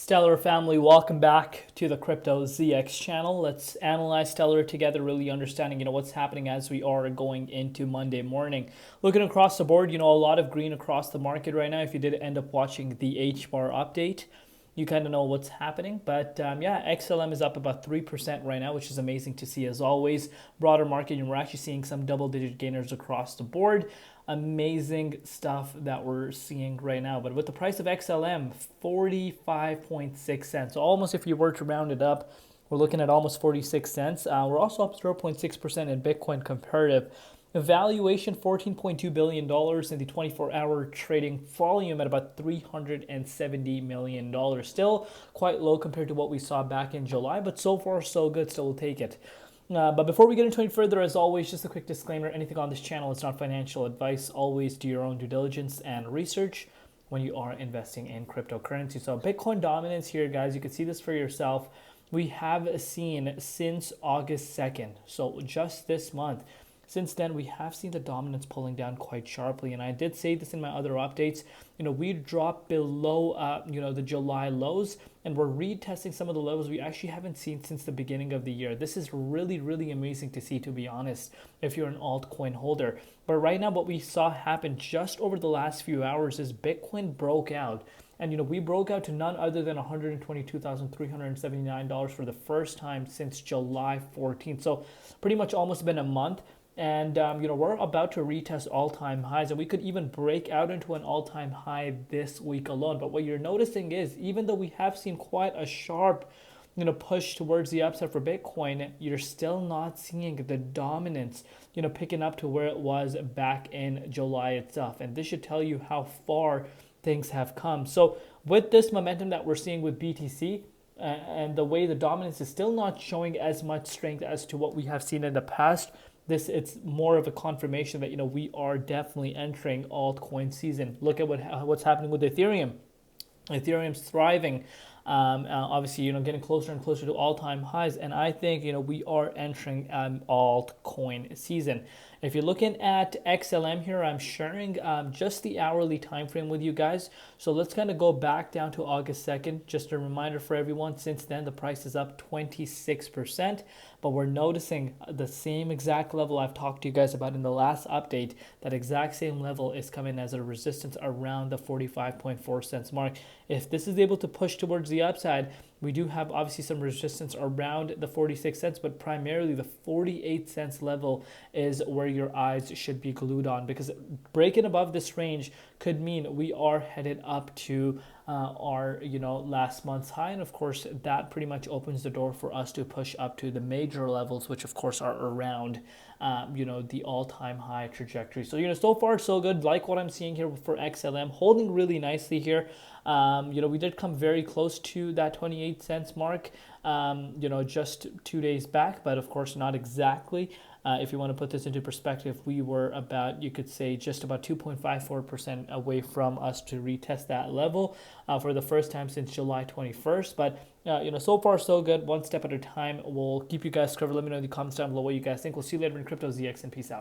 Stellar family, welcome back to the Crypto ZX channel. Let's analyze Stellar together, really understanding, what's happening as we are going into Monday morning. Looking across the board, a lot of green across the market right now. If you did end up watching the H-bar update, you kind of know what's happening. But yeah, XLM is up about 3% right now, which is amazing to see as always. Broader market, we're actually seeing some double-digit gainers across the board. Amazing stuff that we're seeing right now. But with the price of XLM, 45.6 cents. So almost, if you were to round it up, we're looking at almost 46 cents. We're also up 0.6% in Bitcoin comparative. Valuation $14.2 billion in the 24-hour trading volume at about $370 million. Still quite low compared to what we saw back in July, but so far so good. Still will take it. But before we get into any further, as always, just a quick disclaimer: anything on this channel is not financial advice. Always do your own due diligence and research when you are investing in cryptocurrency. So Bitcoin dominance here, guys, you can see this for yourself. We have seen since August 2nd, so just this month. Since then, we have seen the dominance pulling down quite sharply. And I did say this in my other updates. We dropped below, the July lows, and we're retesting some of the levels we actually haven't seen since the beginning of the year. This is really, really amazing to see, to be honest, if you're an altcoin holder. But right now, what we saw happen just over the last few hours is Bitcoin broke out. And, we broke out to none other than $122,379 for the first time since July 14th. So pretty much almost been a month. And, we're about to retest all-time highs, and we could even break out into an all-time high this week alone. But what you're noticing is, even though we have seen quite a sharp, push towards the upside for Bitcoin, you're still not seeing the dominance, picking up to where it was back in July itself. And this should tell you how far things have come. So with this momentum that we're seeing with BTC, and the way the dominance is still not showing as much strength as to what we have seen in the past, it's more of a confirmation that we are definitely entering altcoin season. Look at what's happening with Ethereum. Ethereum's thriving. Obviously, getting closer and closer to all-time highs, and I think we are entering altcoin season. If you're looking at XLM here, I'm sharing just the hourly time frame with you guys. So let's kind of go back down to August 2nd. Just a reminder for everyone, since then the price is up 26%, but we're noticing the same exact level I've talked to you guys about in the last update. That exact same level is coming as a resistance around the 45.4 cents mark. If this is able to push towards the upside, we do have obviously some resistance around the 46 cents, but primarily the 48 cents level is where your eyes should be glued on, because breaking above this range could mean we are headed up to our last month's high, and of course that pretty much opens the door for us to push up to the major levels, which of course are around the all-time high trajectory. So so far so good. Like what I'm seeing here for XLM, holding really nicely here. We did come very close to that 28 cents mark just 2 days back, but of course not exactly. If you want to put this into perspective, we were about, you could say, just about 2.54% away from us to retest that level for the first time since July 21st. But, so far so good. One step at a time. We'll keep you guys covered. Let me know in the comments down below what you guys think. We'll see you later in Crypto ZX, and peace out.